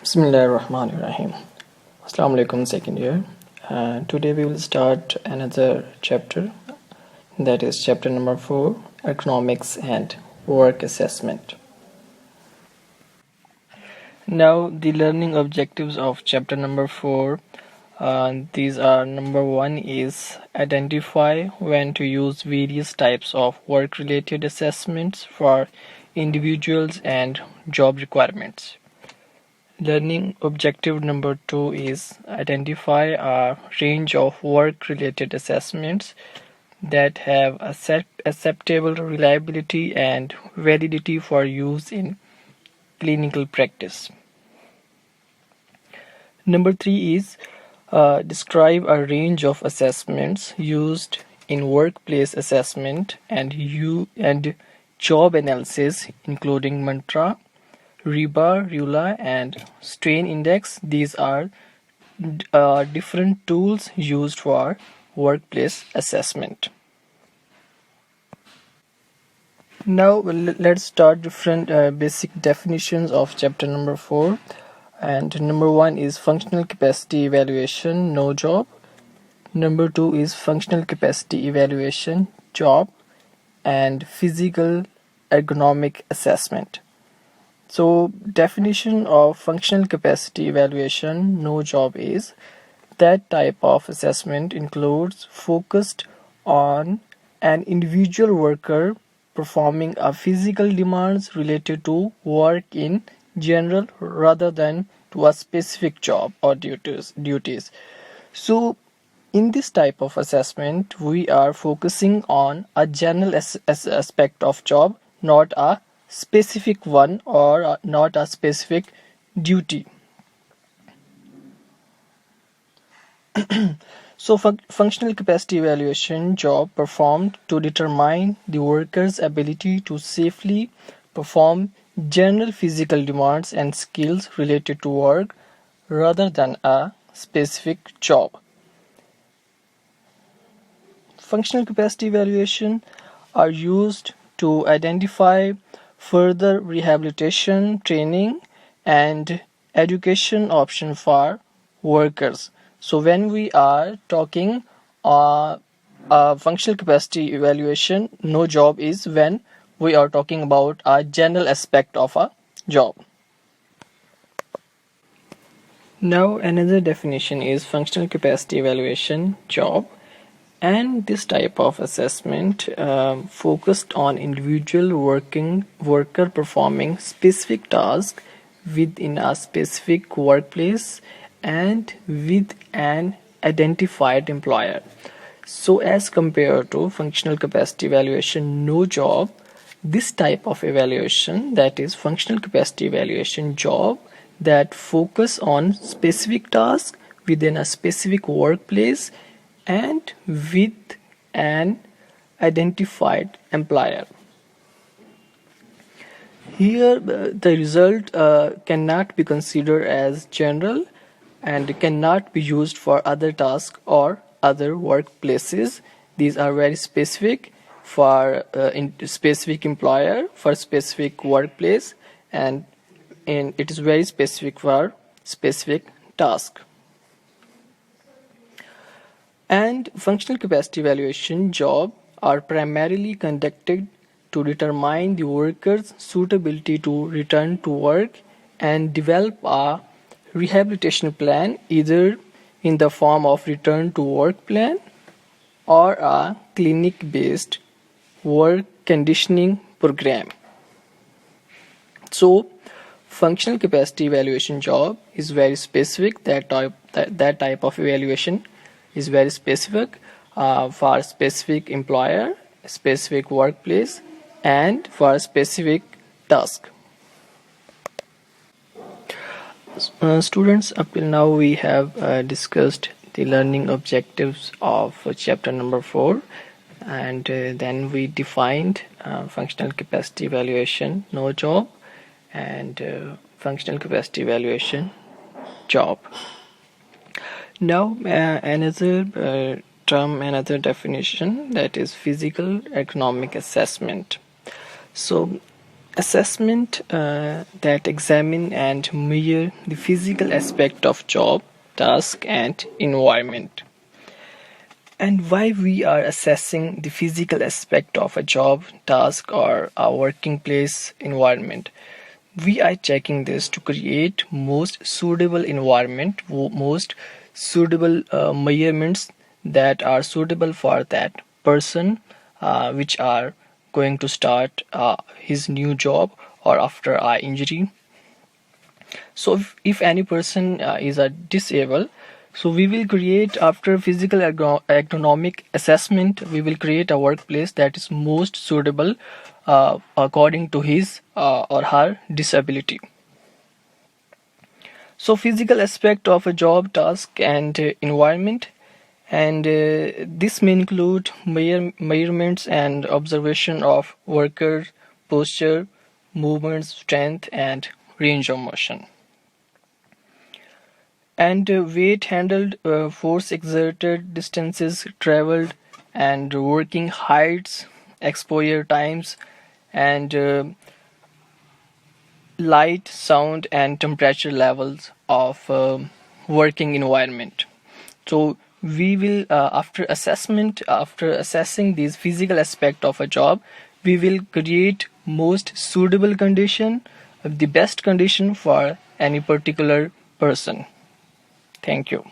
Bismillahirrahmanirrahim. Assalamu alaikum, second year. Today we will start another chapter, that is chapter number 4, Ergonomics and Work Assessment. Now the learning objectives of chapter number 4, these are: number 1 is identify when to use various types of work related assessments for individuals and job requirements. Learning objective number 2 is identify a range of work-related assessments that have acceptable reliability and validity for use in clinical practice. Number 3 is describe a range of assessments used in workplace assessment and job analysis, including mantra, REBA, RULA, and strain index. These are different tools used for workplace assessment. Now let's start different basic definitions of chapter number 4. And number 1 is functional capacity evaluation, no job. Number 2 is functional capacity evaluation, job, and physical ergonomic assessment. So definition of functional capacity evaluation, no job, is that type of assessment includes focused on an individual worker performing a physical demands related to work in general rather than to a specific job or duties. So in this type of assessment, we are focusing on a general aspect of job, not a specific one or not a specific duty. So functional capacity evaluation, job, performed to determine the worker's ability to safely perform general physical demands and skills related to work rather than a specific job. Functional capacity evaluation are used to identify further rehabilitation, training, and education option for workers. So when we are talking functional capacity evaluation, no job, is when we are talking about a general aspect of a job. Now another definition is functional capacity evaluation, job. And this type of assessment focused on individual worker performing specific tasks within a specific workplace and with an identified employer. So as compared to functional capacity evaluation, no job, this type of evaluation, that is functional capacity evaluation, job, that focus on specific tasks within a specific workplace and with an identified employer. Here the result cannot be considered as general and cannot be used for other tasks or other workplaces. These are very specific for specific employer, for specific workplace, and it is very specific for specific task. And functional capacity evaluation, job, are primarily conducted to determine the worker's suitability to return to work and develop a rehabilitation plan, either in the form of return to work plan or a clinic based work conditioning program. So functional capacity evaluation, job, is very specific. That type of evaluation is very specific for a specific employer, specific workplace, and for a specific task. Students, up till now we have discussed the learning objectives of chapter number 4, and then we defined functional capacity evaluation, no job, and functional capacity evaluation, job. Now another term, another definition, that is physical ergonomic assessment. So Assessment that examine and measure the physical aspect of job, task, and environment. And why we are assessing the physical aspect of a job, task, or a working place environment. We are checking this to create most suitable environment, most suitable measurements that are suitable for that person, which are going to start his new job or after injury. So if any person is a disabled, so we will create, after physical ergonomic assessment, we will create a workplace that is most suitable according to his or her disability. So physical aspect of a job, task, and environment, and this may include measurements and observation of worker posture, movement, strength, and range of motion. And weight handled, force exerted, distances traveled, and working heights, exposure times, and light, sound, and temperature levels of working environment. So we will, after assessing these physical aspect of a job, we will create most suitable condition, the best condition for any particular person. Thank you.